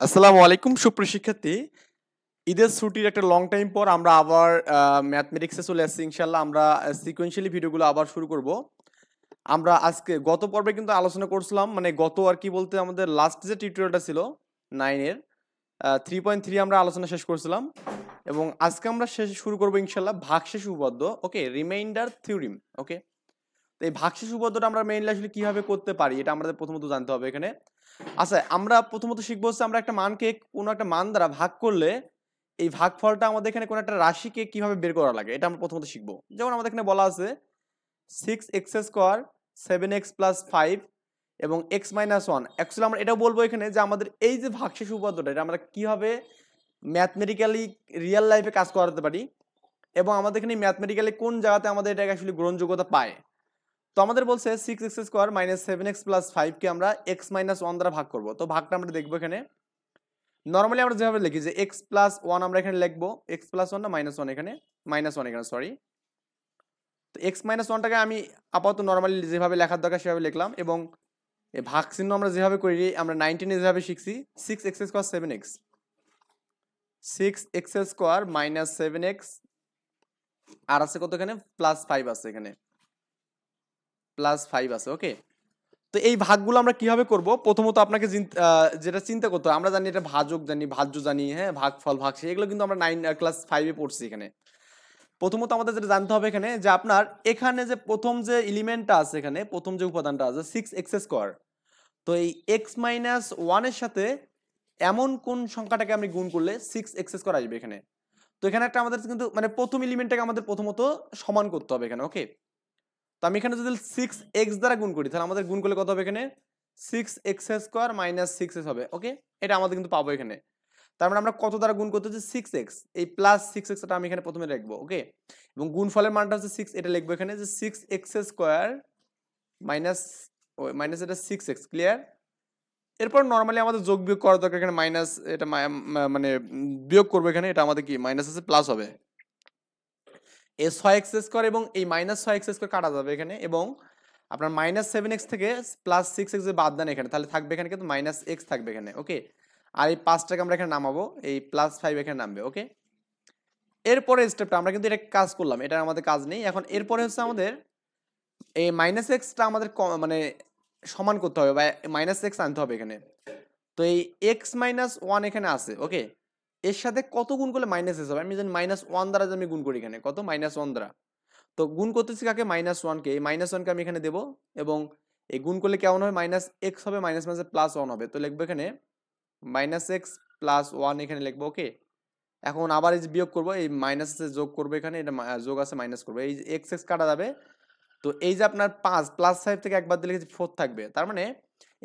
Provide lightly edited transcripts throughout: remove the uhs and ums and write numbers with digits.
আসসালামু আলাইকুম সুপ্রিয় শিক্ষার্থী। ঈদের ছুটির একটা লং টাইম পর আমরা আবার ম্যাথমেটিক্সে চলে আসছি ইনশাআল্লাহ। আমরা সিকোয়েন্সিয়ালি ভিডিওগুলো আবার শুরু করব। আমরা আজকে গত পর্বে কিন্তু আলোচনা করছিলাম, মানে গত আর কি বলতে আমাদের লাস্ট যে টিউটোরিয়ালটা ছিল 9 এর 3.3 আমরা আলোচনা শেষ করছিলাম এবং আজকে আমরা শুরু করব ইনশাআল্লাহ ভাগশেষ উপপাদ্য। ওকে, রিমাইন্ডার থিওরিম। ওকে, তো এই ভাগশেষ উপপাদ্যটা আমরা মেইনলি আসলে কিভাবে করতে পারি এটা আমাদের প্রথমত জানতে হবে এখানে। আচ্ছা, আমরা প্রথমত শিখবো হচ্ছে আমরা একটা মানকে কোনো একটা মান দ্বারা ভাগ করলে এই ভাগফলটা আমাদের এখানে কোনো একটা রাশিকে কিভাবে বের করা লাগে এটা আমরা প্রথমত শিখবো। যেমন আমাদের এখানে বলা আছে 6x² 7x + 5 এবং x - 1। অ্যাকচুয়ালি আমরা এটাও বলবো এখানে যে আমাদের এই যে ভাগশেষ উপপাদ্যটা এটা আমরা কিভাবে ম্যাথমেটিক্যালি রিয়েল লাইফে কাজ করাতে পারি এবং আমাদের এখানে ম্যাথমেটিক্যালি কোন জায়গাতে আমাদের এটাকে আসলে গ্রহণযোগ্যতা পায়। তো আমাদের বলছে 6x² - 7x + 5 কে আমরা x - 1 দ্বারা ভাগ করব। তো ভাগটা আমরা দেখবো এখানে। নরমালি আমরা যেভাবে লিখি যে x + 1 আমরা এখানে লিখবো। x + 1 না -1 এখানে? -1 এখানে, সরি। তো x - 1টাকে আমি আপাতত নরমালি যেভাবে লেখার দরকার সেভাবে লিখলাম এবং এই ভাগ চিহ্ন আমরা যেভাবে করি আমরা 19 এ যেভাবে শিখছি 6x² 7x 6x² - 7x আর আছে কত এখানে +5 আছে এখানে +5 আছে। ওকে, তো এই ভাগগুলো আমরা কিভাবে করব? প্রথমত আপনাকে যেটা চিন্তা করতে হবে, আমরা জানি এটা ভাজক জানি, ভাজ্য জানি, হ্যাঁ, ভাগফল, ভাগশেষ এগুলো কিন্তু আমরা ক্লাস 5 এ পড়ছি এখানে। প্রথমত আমাদের যেটা জানতে হবে এখানে যে আপনার এখানে যে প্রথম যে এলিমেন্টটা আছে এখানে প্রথম যে উপাদানটা আছে 6x², তো এই x - 1 এর সাথে এমন কোন সংখ্যাটাকে আমি গুণ করলে 6x² আসবে এখানে। তো এখানে একটা আমাদের কিন্তু মানে প্রথম এলিমেন্টটাকে আমাদের প্রথমত সমান করতে হবে এখানে। ওকে, তো আমি এখানে যদি 6x দ্বারা গুণ করি তাহলে আমাদের গুণ করলে কত হবে এখানে 6x² - 6x হবে। ওকে, এটা আমাদের কিন্তু পাবো এখানে। তার মানে আমরা কত দ্বারা গুণ করতেছি 6x, এই প্লাস 6x টা আমি এখানে প্রথমে লিখবো। ওকে, এবং গুণফলের মানটা হচ্ছে 6, এটা লিখবো এখানে যে 6x² মাইনাস মাইনাস এটা 6x। ক্লিয়ার? এরপর নরমালি আমাদের যোগ বিয়োগ করার দরকার এখানে মাইনাস এটা মানে বিয়োগ করবো এখানে, এটা আমাদের কি মাইনাস আছে প্লাস হবে। এই 6x² এবং এই -6x² কাটা যাবে এখানে এবং আপনার -7x থেকে +6x যে বাদ দেন এখানে তাহলে থাকবে এখানে কিন্তু -x থাকবে এখানে। ওকে, আর এই 5টাকে আমরা এখানে নামাবো, এই +5 এখানে নামবে। ওকে, এরপরে স্টেপটা আমরা কিন্তু এটা কাজ করলাম, এটা আমাদের কাজ নেই এখন। এরপরে হচ্ছে আমাদের এই -xটা আমাদের মানে সমান করতে হবে বা -x আনতে হবে এখানে। তো এই x - 1 এখানে আছে। ওকে, এর সাথে কত গুণ করলে -s হবে? আমি জানি -1 দ্বারা যদি আমি গুণ করি এখানে কত -1 দ্বারা, তো গুণ করতেছি কাকে -1 কে, এই -1 কে আমি এখানে দেব এবং এই গুণ করলে কেমন হবে -x হবে, মাইনাস মাইনাসে +1 হবে। তো লিখবো এখানে -x + 1 এখানে লিখবো। ওকে, এখন আবার এই যে বিয়োগ করব, এই মাইনাস আছে যোগ করব এখানে, এটা যোগ আছে মাইনাস করব, এই x x কাটা যাবে। তো এই যে আপনার 5 +5 থেকে একবার দিলে 4 থাকবে, তার মানে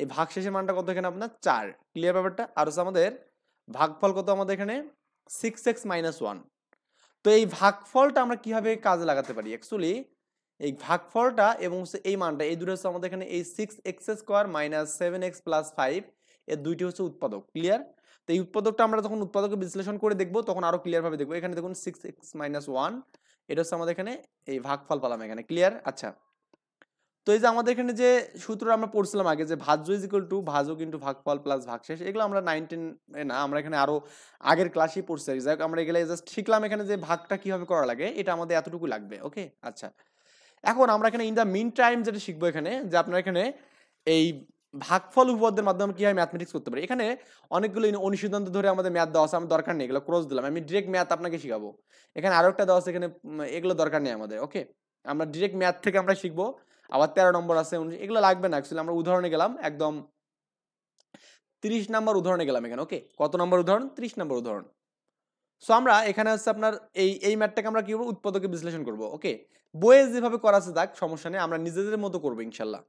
এই ভাগশেষের মানটা কত এখানে আপনার 4। ক্লিয়ার ব্যাপারটা? আর হচ্ছে আমাদের ভাগফল কত আমাদের এখানে 6x - 1। তো এই ভাগফলটা আমরা কিভাবে কাজে লাগাতে পারি? অ্যাকচুয়ালি এই ভাগফলটা এবং হচ্ছে এই মানটা এই দুটো হচ্ছে আমাদের এখানে এই 6x² - 7x + 5 এর দুইটি হচ্ছে উৎপাদক। ক্লিয়ার? তো এই উৎপাদকটা আমরা যখন উৎপাদকে বিশ্লেষণ করে দেখব তখন আরো ক্লিয়ার ভাবে দেখব। এখানে দেখুন 6x - 1 এটা হচ্ছে আমাদের এখানে এই ভাগফল পেলাম এখানে। ক্লিয়ার? আচ্ছা, তো এই যে আমাদের এখানে যে সূত্র আমরা পড়ছিলাম আগে যে ভাজ্য ভাজক * ভাগফল প্লাস ভাগশেষ, এগুলো আমরা 19 এ না, আমরা এখানে আরো আগের ক্লাসেই পড়ছি। যাই হোক, আমরা এগুলো জাস্ট শিখলাম এখানে যে ভাগটা কিভাবে করা লাগে, এটা আমাদের এতটুকু লাগবে। ওকে, আচ্ছা, এখন আমরা এখানে ইন দা মিন টাইম যেটা শিখবো এখানে যে আপনার এখানে এই ভাগফল উপপাদ্যের মাধ্যমে কিভাবে ম্যাথমেটিক্স করতে পারি। এখানে অনেকগুলো অনুসিদ্ধান্ত ধরে আমাদের ম্যাথ দেওয়া আছে, আমার দরকার নেই, এগুলো ক্রস দিলাম, আমি ডিরেক্ট ম্যাথ আপনাকে শিখাবো। এখানে আরো একটা দেওয়া আছে এখানে, এগুলো দরকার নেই আমাদের। ওকে, আমরা ডিরেক্ট ম্যাথ থেকে আমরা শিখবো। আবার 13 নম্বর আছে, এগুলো লাগবে না অ্যাকচুয়ালি। আমরা উদাহরণে গেলাম একদম 30 নম্বর উদাহরণে গেলাম এখানে। ওকে, কত নম্বর উদাহরণ? 30 নম্বর উদাহরণ। সো আমরা এখানে হচ্ছে আপনার এই ম্যাথটাকে আমরা কি করবো, উৎপাদকে বিশ্লেষণ করব। ওকে, বইয়ে যেভাবে করা আছে তাক সমস্যা নেই, আমরা নিজেদের মতো করবো ইনশাল্লাহ।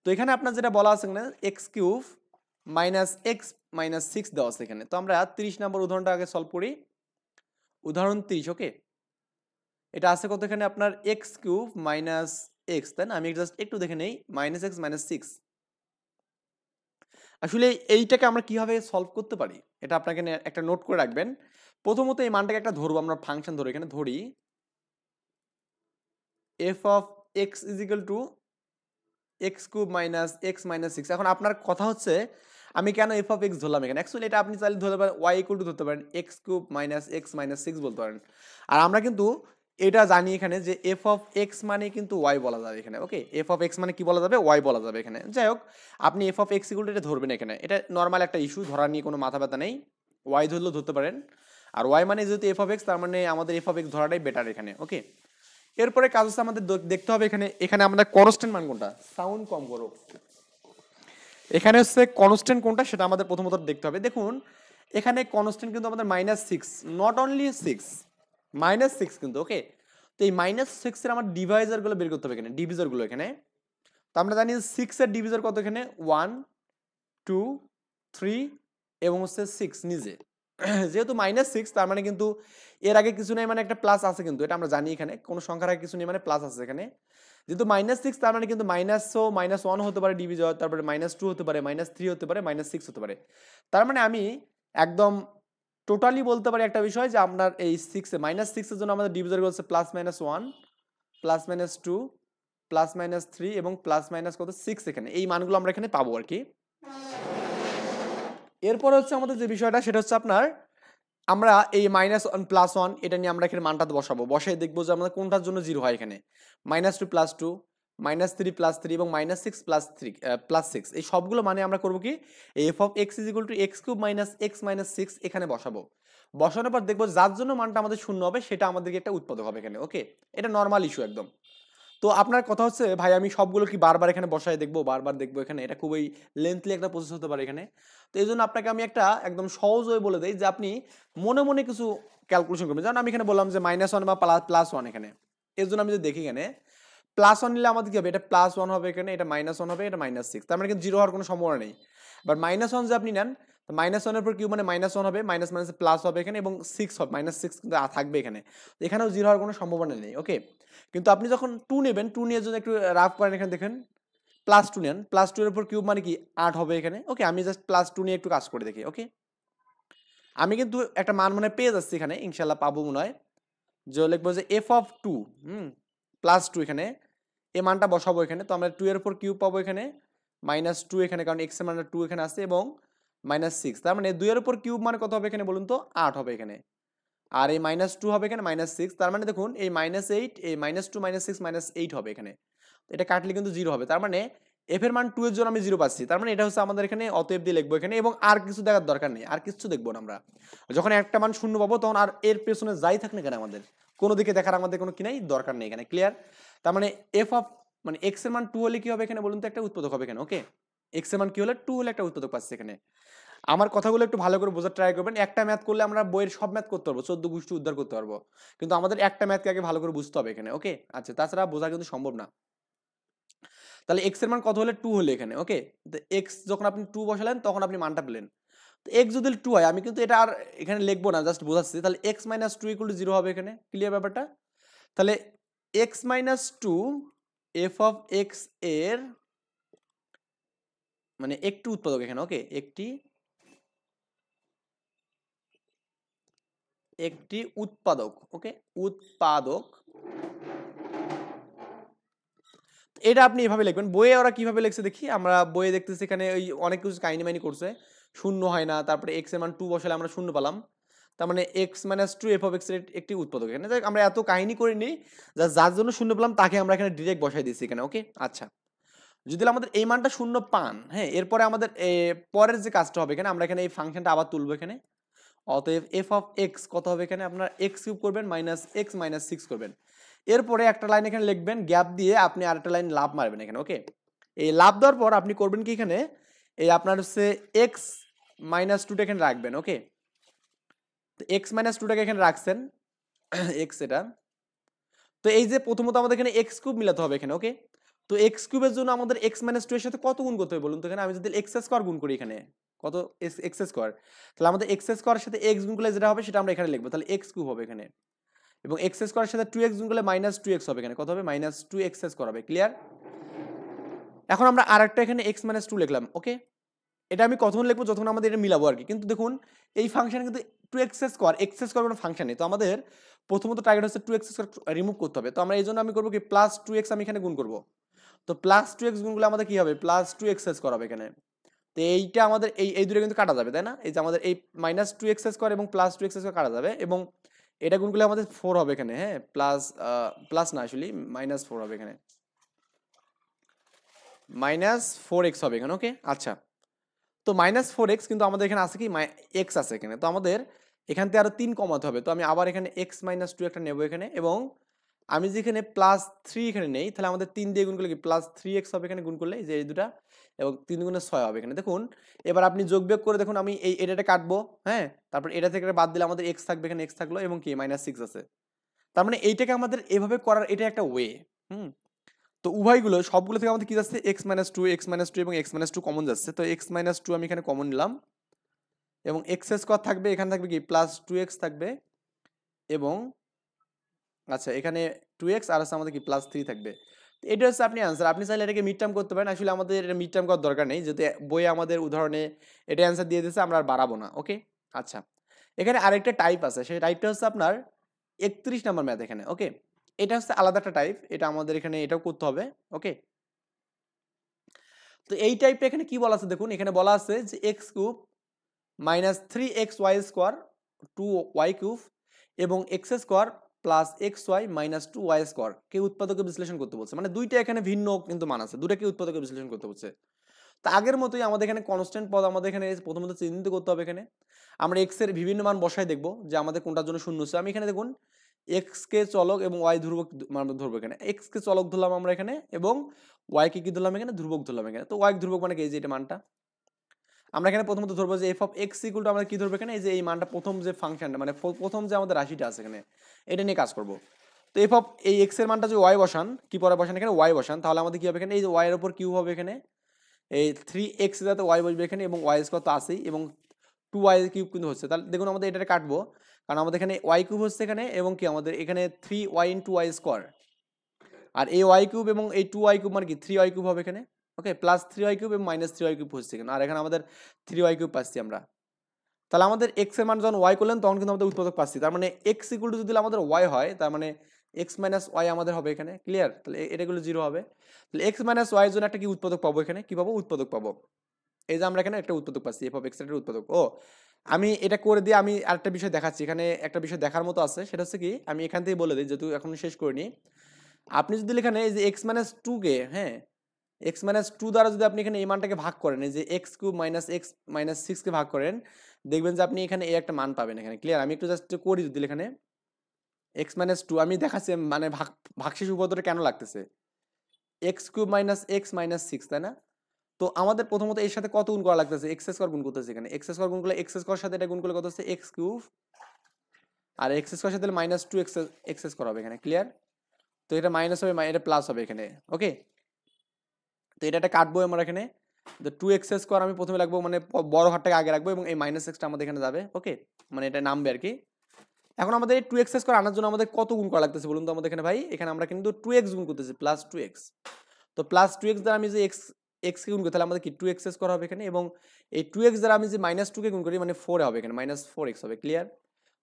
তো এখানে আপনার যেটা বলা আছে এখানে x³ - x - 6 দেওয়া আছে এখানে। তো আমরা 30 নম্বর উদাহরণটা আগে সলভ করি। উদাহরণ 30। ওকে, এটা আছে কত এখানে আপনার x³ - x, তাই না? আমি জাস্ট একটু দেখে নেই, -x - 6। আসলে এইটাকে আমরা কিভাবে সলভ করতে পারি এটা আপনাকে একটা নোট করে রাখবেন। প্রথমত এই মানটাকে একটা ধরবো, আমরা ফাংশন ধরে এখানে ধরি f of x = x³ - x - 6। এখন আপনার কথা হচ্ছে আমি কেন এফ অফ এক্স ধরলাম এখানে? অ্যাকচুয়ালি এটা আপনি চাইলে ধরতে পারেন ওয়াই ইকুয়াল টু ধরতে পারেন x cube minus x minus six বলতে পারেন। আর আমরা কিন্তু এটা জানি এখানে যে এফ অফ এক্স মানে কিন্তু ওয়াই বলা যাবে এখানে, ওকে? এফ অফ এক্স মানে কি বলা যাবে? ওয়াই বলা যাবে এখানে। যাই হোক, আপনি F of x equal to এটা ধরবেন এখানে। এটা নর্মাল একটা ইস্যু, ধরা নিয়ে কোনো মাথা ব্যথা নেই। ওয়াই ধরলেও ধরতে পারেন। আর ওয়াই মানে যেহেতু এফ অফ এক্স, তার মানে আমাদের এফ অফ এক্স ধরাটাই বেটার এখানে, ওকে? এরপরে কাজ হচ্ছে আমাদের দেখতে হবে এখানে আমাদের কনস্ট্যান্ট মান কোনটা। সাউন্ড কম করো। এখানে হচ্ছে কনস্ট্যান্ট কোনটা সেটা আমাদের প্রথমত দেখতে হবে। দেখুন এখানে কনস্ট্যান্ট কিন্তু আমাদের -6, নট অনলি 6, -6 কিন্তু, ওকে? তো এই -6 এর আমার ডিভাইজার গুলো বের করতে হবে এখানে, ডিভিজার গুলো এখানে। তো আমরা জানি 6 এর ডিভিজার কত এখানে? 1 2 3 এবং হচ্ছে 6 নিজে। যেহেতু -6 তার মানে কিন্তু এর আগে কিছু নেই, মানে একটা প্লাস আছে কিন্তু, এটা আমরা জানি এখানে কোনো সংখ্যার আগে কিছু নেই মানে প্লাস আছে এখানে। যেহেতু -6 তার মানে কিন্তু -1 হতে পারে ডিভিজর, তারপরে -2 হতে পারে, -3 হতে পারে, -6 হতে পারে। তার মানে আমি একদম টোটালি বলতে পারি একটা বিষয় যে আপনার এই 6 এ -6 এর জন্য আমাদের ডিভিজর হচ্ছে +-1 +-2 +-3 এবং কত 6 এখানে। এই মানগুলো আমরা এখানে পাবো আর কি। এরপর হচ্ছে আমাদের যে বিষয়টা সেটা হচ্ছে আপনার আমরা এই -1 +1 এটা নিয়ে আমরা এখানে মানটা বসাবো, বসাই দেখবো যে আমাদের কোনটার জন্য 0 হয় এখানে। -2 +2 -3 +3 এবং -6 +3 +6 এই সবগুলো মানে আমরা করবো কি f of x = x³ - x - 6 এখানে বসাবো। বসানোর পর দেখবো যার জন্য মানটা আমাদের শূন্য হবে সেটা আমাদেরকে একটা উৎপাদক হবে এখানে, ওকে? এটা নর্মাল ইস্যু একদম। তো আপনার কথা হচ্ছে ভাই আমি সবগুলো কি বারবার এখানে বসায় দেখবো, বারবার দেখবো এখানে? এটা খুবই লেন্থলি একটা প্রসেস হতে পারে এখানে। তো এই জন্য আপনাকে আমি একটা একদম সহজ ওয়ে বলে দেই যে আপনি মনে মনে কিছু ক্যালকুলেশন করবেন। যেমন আমি এখানে বললাম যে -1 বা +1 এখানে। এর জন্য আমি যদি দেখি এখানে +1 নিলে আমাদের কি হবে? এটা +1 হবে এখানে, এটা -1 হবে, এটা -6। তার মানে কিন্তু 0 হওয়ার কোনো সম্ভাবনা নেই। বাট -1 যে আপনি নেন, তো -1 এর পর কিউব মানে -1 হবে, মাইনাস মাইনাসে প্লাস হবে এখানে এবং 6 হবে, -6 কিন্তু থাকবে এখানে। তো এখানেও 0 হওয়ার কোনো সম্ভাবনা নেই, ওকে? কিন্তু আপনি যখন 2 নেবেন, 2 নিয়ে যদি একটু রাফ করেন এখানে দেখেন +2 নেন, +2 এর উপর কিউব মানে কি 8 হবে এখানে, ওকে? আমি জাস্ট +2 নিয়ে একটু কাজ করে দেখি, ওকে? আমি কিন্তু একটা মান মনে হয় পেয়ে যাচ্ছি এখানে, ইনশাআল্লাহ পাবো মনে হয়। যে লিখবো যে f of 2 +2 এখানে এই মানটা বসাবো এখানে। তো আমরা 2 এর উপর কিউব পাবো এখানে, -2 এখানে কারণ x এর মানটা 2 এখানে আছে এবং -6। তার মানে 2 এর উপর কিউব মানে কত হবে এখানে বলুন তো? 8 হবে এখানে। আর এই -2 হবে এখানে -6। তার মানে দেখুন এই -8 এই -2 -6 -8 হবে এখানে। তো এটা কাটলে কিন্তু 0 হবে। তার মানে f এর মান 2 এর জন্য আমি 0 পাচ্ছি। তার মানে এটা হচ্ছে আমাদের এখানে অতএব দিয়ে লিখবো এখানে এবং আর কিছু দেখার দরকার নেই। আর কিচ্ছু দেখবো না আমরা। যখন একটা মান শূন্য পাবো তখন আর এর পেছনে যাই থাক না কেন আমাদের কোনো দিকে দেখার আমাদের কোনো কি নাই দরকার নেই এখানে, ক্লিয়ার? তার মানে f অফ মানে x এর মান 2 হলে কি হবে এখানে বলুন তো? একটা উৎপাদক হবে এখানে, ওকে? x এর মান কি হলে 2 হলে একটা উৎপাদক পাচ্ছি এখানে। আমার কথাগুলো একটু ভালো করে বোঝার ট্রাই করবেন। একটা ম্যাথ করলে আমরা বইয়ের সব ম্যাথ করতে পারবো, 14 গোষ্ঠী উদ্ধার করতে পারবো। কিন্তু আমাদের একটা ম্যাথকে আগে ভালো করে বুঝতে হবে এখানে, ওকে? আচ্ছা, তাছাড়া বোঝা কিন্তু সম্ভব না। তাহলে x এর মান কত হলে 2 হলে এখানে, ওকে? তো x যখন আপনি 2 বসালেন তখন আপনি মানটা পেলেন। তো x যদি 2 হয় আমি কিন্তু এটা আর এখানে লিখবো না, জাস্ট বোঝাচ্ছি। তাহলে x - 2 = 0 হবে এখানে, ক্লিয়ার ব্যাপারটা? তাহলে x - 2 f of x এর মানে একটি উৎপাদক এখানে, ওকে? একটি উৎপাদক, ওকে? উৎপাদক। এটা আপনি এভাবে লিখবেন। বইয়ে ওরা কিভাবে লিখছে দেখি। আমরা বইয়ে দেখতেছি এখানে ওই অনেক কিছু কাহিনী-মাহিনী করছে। শূন্য হয় না। তারপরে x এর মান 2 বসালে আমরা শূন্য পেলাম। তার মানে x - 2 f of x এর একটি উৎপাদক এখানে। যাই হোক আমরা এত কাহিনী করিনি। যার জন্য শূন্য পেলাম তাকে আমরা এখানে ডিরেক্ট বসাই দিয়েছি এখানে, ওকে? আচ্ছা। যদি আমাদের এই মানটা শূন্য পান, হ্যাঁ? এরপরে আমাদের পরের যে কাজটা হবে এখানে আমরা এখানে এই ফাংশনটা আবার তুলবো এখানে। অতএব f of x কত হবে এখানে? আপনার x কিউব করবেন - x - 6 করবেন। এরপরে একটা লাইন এখানে লিখবেন, গ্যাপ দিয়ে আপনি আরেকটা লাইন লাফ মারবেন এখানে, ওকে? এই লাফ দেওয়ার পর আপনি করবেন কি এখানে এই আপনার হচ্ছে x - 2 টা এখানে রাখবেন, ওকে? তো x - 2 টাকে এখানে রাখছেন x এটা। তো এই যে প্রথমত আমাদের এখানে x কিউব মিলাতে হবে এখানে, ওকে? তো x কিউবের জন্য আমাদের x - 2 এর সাথে কত গুণ করতে হবে বলুন তো? এখানে আমি যদি x স্কয়ার গুণ করি এখানে, কত x স্কয়ার, তাহলে আমাদের x স্কয়ারের সাথে x গুণ করলে যেটা হবে সেটা আমরা এখানে লিখবো। তাহলে x কিউব হবে এখানে এবং x স্কয়ারের সাথে 2x গুণ করলে -2x হবে এখানে। কত হবে? -2x স্কয়ার হবে, ক্লিয়ার? এখন আমরা আরেকটা এখানে x - 2 লিখলাম, ওকে? এটা আমি কতক্ষণ লিখবো? যতক্ষণ আমাদের এটা মিলাবো আরকি। কিন্তু দেখুন এই ফাংশনে কিন্তু 2x স্কয়ার, x স্কয়ার কোনো ফাংশন নেই। তো আমাদের প্রথমত টার্গেট হচ্ছে 2x স্কয়ার রিমুভ করতে হবে। তো আমরা এইজন্য আমি করব কি +2x আমি এখানে গুণ করব। তো +2x গুণ করলে আমাদের কি হবে? +2x স্কয়ার হবে এখানে। তো তো এইটা আমাদের এই দুটো কিন্তু কাটা যাবে, তাই না? এই যে আমাদের এই -2x² এবং +2x² কাটা যাবে, এবং এটা গুণ করলে আমাদের 4 হবে এখানে, হ্যাঁ, প্লাস না, আসলে -4 হবে এখানে, -4x হবে এখানে। ওকে, আচ্ছা। তো -4x কিন্তু আমাদের এখানে আছে কি, x আছে এখানে, তো আমাদের এখান থেকে আরো 3 কমাতে হবে। তো আমি আবার এখানে x-2 একটা নেব এখানে, এবং আমি যেখানে +3 এখানে নেই, তাহলে আমাদের 3 দিয়ে গুণ করলে কি +3x হবে এখানে গুণ করলে, এই যে এই দুটা, এবং 3 গুণে 6 হবে এখানে। দেখুন এবার আপনি যোগ বিয়োগ করে দেখুন, আমি এটা কাটবো, হ্যাঁ, তারপর এটা থেকে বাদ দিলে আমাদের x থাকবে, এখানে x থাকলো, এবং কি -6 আছে। তার মানে এইটাকে আমাদের এভাবে করার এটা একটা ওয়ে। হুম, তো উভয়গুলো সবগুলো থেকে আমাদের কি যাচ্ছে, x-2 এবং x-2 কমন যাচ্ছে। তো x-2 আমি এখানে কমন নিলাম, এবং x² থাকবে, এখানে থাকবে কি +2x থাকবে, এবং আচ্ছা এখানে 2x আর আছে আমাদের কি +3 থাকবে। তো এটা হচ্ছে আপনি অ্যান্সার। আপনি চাইলে এটাকে মিড টার্ম করতে পারেন, আসলে আমাদের এটা মিড টার্ম করার দরকার নেই, যেহেতু বইয়ে আমাদের উদাহরণে এটা অ্যান্সার দিয়ে দিয়েছে, আমরা আর বাড়াবো না। ওকে, আচ্ছা, এখানে আরেকটা টাইপ আছে, সেই টাইপটা হচ্ছে আপনার 31 নাম্বার ম্যাথ এখানে। ওকে, এটা হচ্ছে আলাদা একটা টাইপ, এটা আমাদের এখানে এটাও করতে হবে। ওকে, তো এই টাইপটা এখানে কি বলা আছে দেখুন, এখানে বলা আছে যে x³ -3xy² 2y³ এবং x² +xy -2y² কে উৎপাদকে বিশ্লেষণ করতে বলছে। মানে দুইটা এখানে ভিন্ন কিন্তু মান আছে, দুটাকে উৎপাদকে বিশ্লেষণ করতে বলছে। তো আগের মতোই আমাদের এখানে কনস্ট্যান্ট পদ আমাদের এখানে প্রথমত চিহ্নিত করতে হবে। এখানে আমরা x এর বিভিন্ন মান বসাই দেখব যে আমাদের কোনটার জন্য শূন্য হচ্ছে। আমি এখানে দেখুন x কে চলক এবং y ধ্রুবক মান ধরবো এখানে। x কে চলক ধরলাম আমরা এখানে, এবং y কে কি ধরলাম এখানে, ধ্রুবক ধরলাম এখানে। তো y ধ্রুবক মানে কি, এই যে এটা মানটা আমরা এখানে প্রথমত ধরবো যে f(x) আমরা কি ধরবো এখানে, এই যে এই মানটা, প্রথম যে ফাংশনটা, মানে প্রথম যে আমাদের রাশিটা আছে এখানে, এটা নিয়ে কাজ করব। তো এই x এর মানটা যদি y বসান, কি পরে বসান এখানে y বসান, তাহলে আমাদের কি হবে এখানে, এই যে y এর উপর কিউব হবে এখানে, এই 3x যাতে y বসবে এখানে, এবং y² তো আছেই, এবং 2y³ কিন্তু হচ্ছে। তাহলে দেখুন আমাদের এটা কাটবো, কারণ আমাদের এখানে y³ হচ্ছে এখানে, এবং কি আমাদের এখানে 3y × y², আর এই y³ এবং এই 2y³ মানে কি 3y³ হবে এখানে। ওকে, +3y³ এবং -3y³ হচ্ছে এখানে, আর এখানে আমাদের 3y³ পাচ্ছি আমরা। তাহলে আমাদের x এর মান যখন y করলেন, তখন কিন্তু আমাদের উৎপাদক পাচ্ছি। তার মানে x = যদি আমাদের y হয়, তার মানে x - y আমাদের হবে এখানে। ক্লিয়ার? তাহলে এটাগুলো 0 হবে। তাহলে x - y এর জন্য একটা কি উৎপাদক পাবো এখানে, কি পাবো, উৎপাদক পাবো। এই যে আমরা এখানে একটা উৎপাদক পাচ্ছি, f(x) এর উৎপাদক। ও, আমি এটা করে দিয়ে আমি আরেকটা বিষয় দেখাচ্ছি। এখানে একটা বিষয় দেখার মতো আছে, সেটা হচ্ছে কি, আমি এখান থেকেই বলে দিই যেহেতু এখনো শেষ করিনি। আপনি যদি এখানে এই যে x - 2 কে, হ্যাঁ, x - 2 দ্বারা যদি আপনি এখানে এই মানটাকে ভাগ করেন, এই যে x³ - x - 6 কে ভাগ করেন, দেখবেন যে আপনি এখানে এই একটা মান পাবেন এখানে। ক্লিয়ার? আমি একটু জাস্ট করি যদি এখানে x - 2 আমি দেখাচ্ছি, মানে ভাগশেষ উপপাদ্যটা কেন লাগতেছে, x³ - x - 6, তাই না? তো আমাদের প্রথমত এর সাথে কত গুণ করা লাগতেছে, x² গুণ করতেছে এখানে। x² গুণ করলে x² সাথে এটা গুণ করলে কত হচ্ছে, x³, আর x² সাথে -2x x² হবে এখানে। ক্লিয়ার? তো এটা মাইনাস হবে, এটা প্লাস হবে এখানে। ওকে, তো এটা কাটবো আমরা এখানে। তো 2x² আমি প্রথমে রাখবো, মানে বড় হাতটাকে আগে রাখবো, এবং এই -x আমাদের এখানে যাবে। ওকে, মানে এটা নামবে আর কি। এখন আমাদের এই 2x² আনার জন্য আমাদের কত গুণ করা লাগতেছে বলুন তো আমাদের এখানে ভাই, এখানে আমরা কিন্তু 2x গুণ করতেছি, +2x। তো +2x দ্বারা আমি যে x কে গুণ করি, তাহলে আমাদের কি 2x² হবে এখানে, এবং এই 2x দ্বারা আমি যে -2 কে গুণ করি, মানে 4 হবে এখানে, -4x হবে। ক্লিয়ার?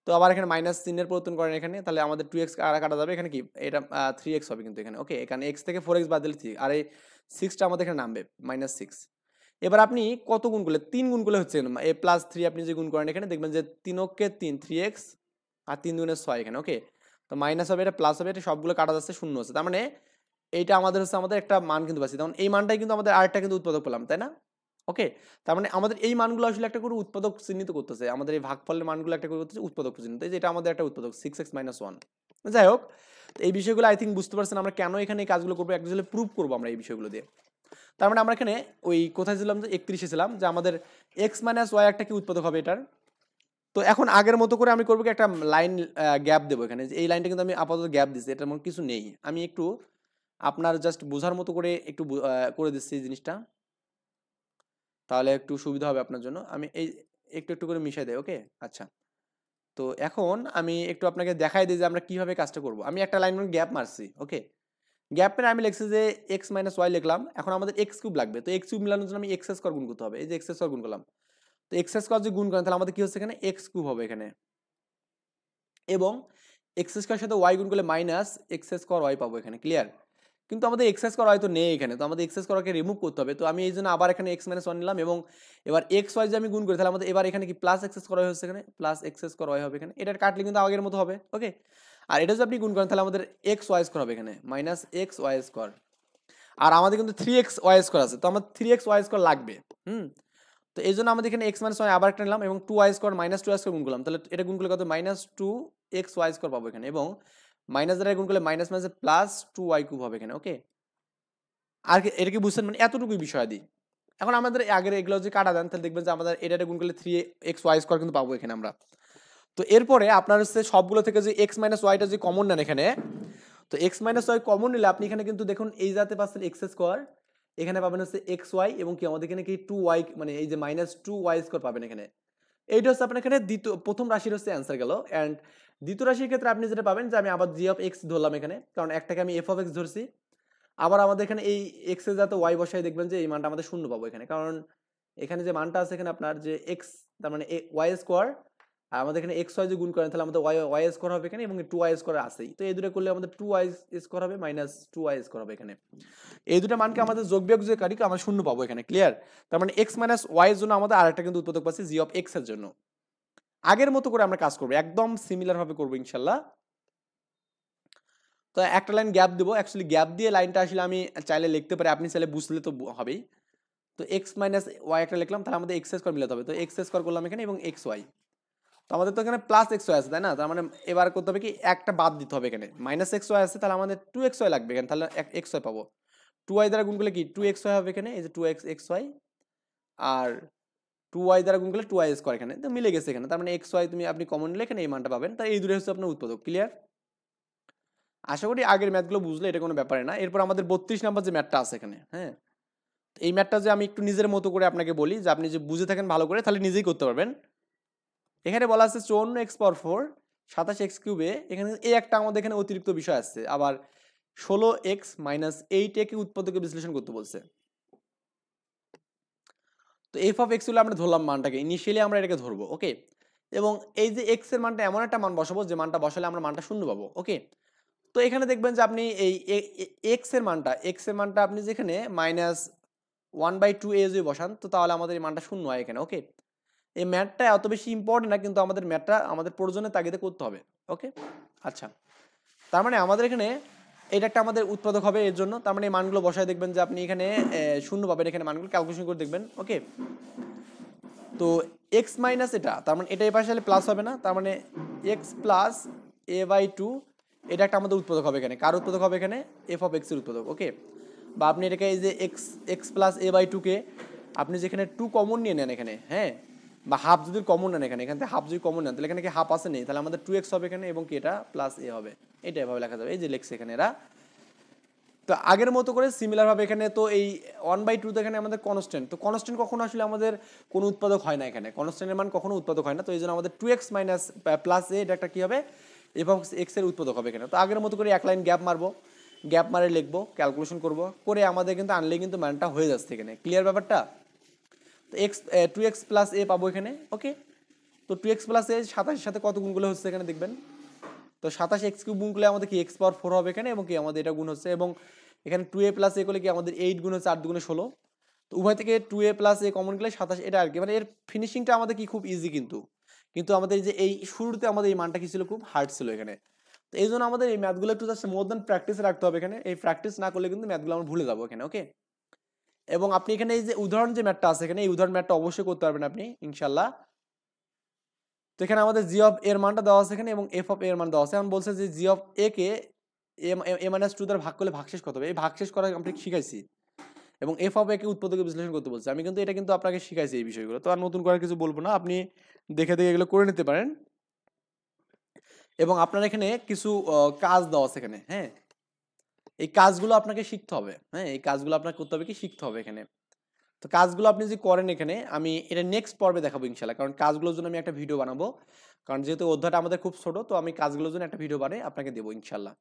তো আবার এখানে মাইনাস চিহ্নের পরিবর্তন করেন এখানে, তাহলে আমাদের 2x কাটা যাবে এখানে, কি এটা 3x হবে কিন্তু এখানে। ওকে, এখানে x থেকে 4x বাদ দিলে 3, আর এই 6টা আমাদের এখানে নামবে, -6। এবার আপনি কত গুণ করলে, 3 গুণ করলে হচ্ছে এ +3 আপনি যে গুণ করেন এখানে, দেখবেন যে 3 কে 3 3x, আর 3 দুগুণে 6 এখানে। ওকে, তো মাইনাস হবে, এটা প্লাস হবে, এটা সবগুলো কাটা যাচ্ছে, শূন্য হচ্ছে। তার মানে এইটা আমাদের হচ্ছে আমাদের একটা মান কিন্তু পাচ্ছি, তখন এই মানটাই কিন্তু আমাদের আরেকটা কিন্তু উৎপাদক পেলাম, তাই না? ওকে, তার মানে আমাদের এই মানগুলো আসলে একটা করে উৎপাদক চিহ্নিত করতেছে, আমাদের এই ভাগফলের মানগুলো একটা করে করতেছে উৎপাদক চিহ্নিত, এই যে এটা আমাদের একটা উৎপাদক 6x - 1। যাই হোক, তো এই বিষয়গুলো আই থিঙ্ক বুঝতে পারছেন আমরা কেন এখানে এই কাজগুলো করবো, অ্যাকচুয়ালি প্রুভ করবো আমরা এই বিষয়গুলো দিয়ে। তার মানে আমরা এখানে ওই কোথায় ছিলাম, যে 31-এ ছিলাম, যে আমাদের x - y একটা কি উৎপাদক হবে এটার। তো এখন আগের মতো করে আমি করবো কি, একটা লাইন গ্যাপ দেবো এখানে, যে এই লাইনটা কিন্তু আমি আপাতত গ্যাপ দিচ্ছি, এটার মধ্যে কিছু নেই, আমি একটু আপনার জাস্ট বোঝার মতো করে একটু করে দিচ্ছি এই জিনিসটা, তাহলে একটু সুবিধা হবে আপনার জন্য। আমি এই একটু একটু করে মিশাই দেই। ওকে, আচ্ছা। তো এখন আমি একটু আপনাকে দেখাই দিই যে আমরা কিভাবে কাজটা করব। আমি একটা লাইন গ্যাপ মারছি। ওকে, গ্যাপের আমি লিখছি যে x - y লিখলাম। এখন আমাদের x³ লাগবে, তো x³ মিলানোর জন্য আমি x² গুণ করতে হবে, এই যে x² গুণ করলাম। তো x² যদি গুণ করেন, তাহলে আমাদের কি হচ্ছে এখানে, x³ হবে এখানে, এবং x² সাথে y গুণ করলে -x² y পাবো এখানে। ক্লিয়ার? কিন্তু আমাদের এক্স করা হয়তো নেই এখানে, তো আমাদের এক্স করাকে রিমুভ করতে হবে। তো আমি এই জন্য আবার এখানে এক্স মাইনাস ওয়ান নিলাম এবং এবার এক্স ওয়াই যে আমি গুণ করি তাহলে আমাদের এবার এখানে কি প্লাস এক্স করা হয়েছে, এখানে প্লাস এক্স করা হবে এখানে, এটার কাটলে কিন্তু আগের মতো হবে। ওকে, আর এটা যদি আপনি গুণ করেন তাহলে আমাদের এক্স ওয়াই স্কোয়ার হবে এখানে মাইনাস এক্স ওয়াই স্কোয়ার। আর আমাদের কিন্তু 3x ওয়াই স্কোয়ার আছে, তো আমার 3x ওয়াই স্কোয়ার লাগবে। তো এই জন্য আমাদের এখানে এক্স মাইনাস ওয়াই আবার একটা নিলাম এবং 2y square minus 2y square গুণ করলাম, তাহলে এটা গুণ করলে কত মাইনাস 2x ওয়াই স্কোয়ার পাবো এখানে, এবং মাইনাস দ্বারা গুণ করলে মাইনাস মাইনাসে প্লাস 2y কিউব হবে এখানে। ওকে, আর এটা কি বুঝছেন? মানে এতটুকুই বিষয় দিই। এখন আমাদের আগের এগুলো যদি কাটা দেন তাহলে দেখবেন যে আমাদের এটা গুণ করলে 3x ওয়াই স্কোয়ার কিন্তু পাবো এখানে আমরা। তো এরপরে আপনার হচ্ছে সবগুলো থেকে যে এক্স মাইনাস ওয়াইটা যদি কমন নেন এখানে, তো এক্স মাইনাস ওয়াই কমন নিলে আপনি এখানে কিন্তু দেখুন এই যাতে পাচ্ছেন এক্স স্কোয়ার, এখানে পাবেন হচ্ছে এক্স ওয়াই, এবং কি আমাদের এখানে কি 2y মানে এই যে মাইনাস 2y স্কোয়ার পাবেন এখানে। এইটা হচ্ছে আপনার এখানে প্রথম রাশির হচ্ছে অ্যান্সার গেল। অ্যান্ড দ্বিতীয় রাশির ক্ষেত্রে আপনি যেটা পাবেন যে আমি আবার জি অফ এক্স ধরলাম এখানে, কারণ একটাকে আমি এফ অফ এক্স ধরছি। আবার আমাদের এখানে এই এক্স এর যাতে ওয়াই বসাই দেখবেন যে এই মানটা আমাদের শূন্য পাবো এখানে, কারণ এখানে যে মানটা আছে এখানে আপনার যে এক্স তার মানে ওয়াই স্কোয়ার, আর আমাদের এখানে এক্স ওয়াই যে গুণ করেন তাহলে আমাদের ওয়াই স্কোয়ার হবে এখানে, এবং 2y স্কোয়ার আছেই, তো এই দুটো করলে আমাদের 2y স্কোয়ার হবে মাইনাস 2y স্কোয়ার হবে এখানে। এই দুটো মানকে আমাদের যোগ বিয়োগ যে করি আমরা শূন্য পাবো এখানে। ক্লিয়ার? তার মানে এক্স মাইনাস ওয়াই এর জন্য আমাদের আরেকটা কিন্তু উৎপাদক পাচ্ছি জি অফ এক্স এর জন্য। আগের মতো করে আমরা কাজ করবো, একদম সিমিলার ভাবে করবো ইনশাল্লাহ। তো একটা লাইন গ্যাপ দেবো, অ্যাকচুয়ালি গ্যাপ দিয়ে লাইনটা আসলে আমি চাইলে লিখতে পারি, আপনি চাইলে বুঝলে তো হবেই। তো এক্স মাইনাস ওয়াই একটা লিখলাম, তাহলে আমাদের এক্স স্কোয়ার মিলাতে হবে, তো এক্স স্কোয়ার করলাম এখানে এবং এক্স ওয়াই। তো আমাদের তো এখানে প্লাস এক্স ওয়াই আছে তাই না, তার মানে এবার করতে হবে কি একটা বাদ দিতে হবে এখানে, মাইনাস এক্স ওয়াই আছে, তাহলে আমাদের 2x ওয়াই লাগবে এখানে, তাহলে এক্স ওয়াই পাবো। 2y দ্বারা গুণ করলে কি 2x ওয়াই হবে এখানে, এই যে 2x এক্স ওয়াই, আর 2y দ্বারা গুণ করলে 2y স্কোয়ার এখানে, তো মিলে গেছে এখানে, তার মানে এক্স ওয়াই তুমি আপনি কমন নিলে এখানে এই মানটা পাবেন। তাই এই দুটো হচ্ছে আপনার উৎপাদক। ক্লিয়ার? আশা করি আগের ম্যাথগুলো বুঝলে এটা কোনো ব্যাপারে না। এরপর আমাদের 32 নাম্বার যে ম্যাথটা আছে এখানে, হ্যাঁ, এই ম্যাথটা যে আমি একটু নিজের মতো করে আপনাকে বলি, যে আপনি যে বুঝে থাকেন ভালো করে তাহলে নিজেই করতে পারবেন। এখানে বলা আছে 54x পাওয়ার 4 27x কিউবে, এখানে এই একটা আমাদের এখানে অতিরিক্ত বিষয় আছে, আবার 16x মাইনাস 8a কে উৎপাদকে বিশ্লেষণ করতে বলছে। তো এফ অফ এক্স হলে আমরা ধরলাম মানটাকে, ইনিশিয়ালি আমরা এটাকে ধরবো। ওকে, এবং এই যে এক্স এর মানটা এমন একটা মান বসাবো যে মানটা বসালে আমরা মানটা শূন্য পাবো। ওকে, তো এখানে দেখবেন যে আপনি এই এক্স এর মানটা আপনি যেখানে মাইনাস 1/2a যদি বসান, তো তাহলে আমাদের এই মানটা শূন্য হয় এখানে। ওকে, এই ম্যাথটা এত বেশি ইম্পর্টেন্ট না, কিন্তু আমাদের ম্যাথটা আমাদের প্রয়োজনের তাগিদে করতে হবে। ওকে, আচ্ছা, তার মানে আমাদের এখানে এটা একটা আমাদের উৎপাদক হবে এর জন্য, তার মানে এই মানগুলো বসায় দেখবেন যে আপনি এখানে শূন্য পাবেন এখানে, মানগুলো ক্যালকুলেশন করে দেখবেন। ওকে, তো এক্স মাইনাস এটা, তার মানে এটা এই পাশে হলে প্লাস হবে না, তার মানে এক্স প্লাস a/2 এটা একটা আমাদের উৎপাদক হবে এখানে। কার উৎপাদক হবে এখানে? এফ অফ এক্স এর উৎপাদক। ওকে, বা আপনি এটাকে এই যে এক্স প্লাস a/2 কে আপনি যেখানে 2 কমন নিয়ে নেন এখানে, হ্যাঁ, বা হাফ যদি কমন নেন এখানে, এখান থেকে হাফ যদি কমন নেন তাহলে এখানে কি হাফ আছে নেই, তাহলে আমাদের 2x হবে এখানে, এবং কি এটা প্লাস a হবে, এটা এভাবে লেখা যাবে। এই যে লেখছে এখানে এরা। তো আগের মতো করে সিমিলার ভাবে এখানে তো এই 1/2 তো এখানে আমাদের কনস্ট্যান্ট, তো কনস্ট্যান্ট কখনো আসলে আমাদের কোনো উৎপাদক হয় না এখানে, কনস্ট্যান্টের মান কখনো উৎপাদক হয় না, তো এই জন্য আমাদের 2x মাইনাস প্লাস a এটা একটা কি হবে, এফ অফ এক্স এর উৎপাদক হবে এখানে। তো আগের মতো করে এক লাইন গ্যাপ মারবো, গ্যাপ মারে লিখবো, ক্যালকুলেশন করবো, করে আমাদের কিন্তু আনলে কিন্তু মানটা হয়ে যাচ্ছে এখানে। ক্লিয়ার ব্যাপারটা? তো এক্স 2x প্লাস a পাবো এখানে। ওকে, তো 2x প্লাস a 27 সাথে কত গুণগুলো হচ্ছে এখানে দেখবেন, তো 27x কিউব গুণ করলে আমাদের কি x পাওয়ার 4 হবে এখানে, এবং কি আমাদের এটা গুণ হচ্ছে, এবং এখানে 2a প্লাস a করলে কি আমাদের 8 গুণ হচ্ছে 8 দুগুণে 16, তো উভয় থেকে 2a প্লাস a কমন গেলে 27, এটা আর কি, মানে এর ফিনিশিংটা আমাদের কি খুব ইজি, কিন্তু আমাদের যে এই শুরুতে আমাদের এই মানটা কি ছিল, খুব হার্ড ছিল এখানে। তো এই জন্য আমাদের এই ম্যাথগুলো একটু জাস্ট মোর দ্যান প্র্যাকটিস রাখতে হবে এখানে, এই প্র্যাকটিস না করলে কিন্তু ম্যাথগুলো আমরা ভুলে যাবো এখানে। ওকে, এবং আপনি এখানে এই যে উদাহরণ যে ম্যাথটা আছে এখানে, এই উদাহরণ ম্যাথটা অবশ্যই করতে পারবেন আপনি ইনশাল্লাহ। তো এখানে আমাদের জি অফ এর মানটা দেওয়া আছে এখানে, এবং এফ অফ এর মান দেওয়া আছে। এখন বলছে যে জি of A K A minus 2 দ্বারা ভাগ করলে ভাগশেষ কত হবে, এই ভাগশেষ করা আমরা শিখাইছি, এবং এফ অফ এ কে উৎপাদকে বিশ্লেষণ করতে বলছে। আমি কিন্তু এটা কিন্তু আপনাকে শিখাইছি এই বিষয়গুলো, তো আর নতুন করে কিছু বলবো না, আপনি দেখে দেখে এগুলো করে নিতে পারেন। এবং আপনার এখানে কিছু কাজ দেওয়া আছে এখানে, হ্যাঁ, এই কাজগুলো আপনাকে শিখতে হবে, হ্যাঁ, এই কাজগুলো আপনাকে করতে হবে, কি শিখতে হবে এখানে। তো কাজগুলো আপনি যদি করেন এখানে, আমি এটা নেক্সট পর্বে দেখাবো ইনশাল্লাহ, কারণ কাজগুলোর জন্য আমি একটা ভিডিও বানাবো, কারণ যেহেতু অধ্যায়টা আমাদের খুব ছোট, তো আমি কাজগুলোর জন্য একটা ভিডিও বানিয়ে আপনাকে দেবো ইনশাল্লাহ।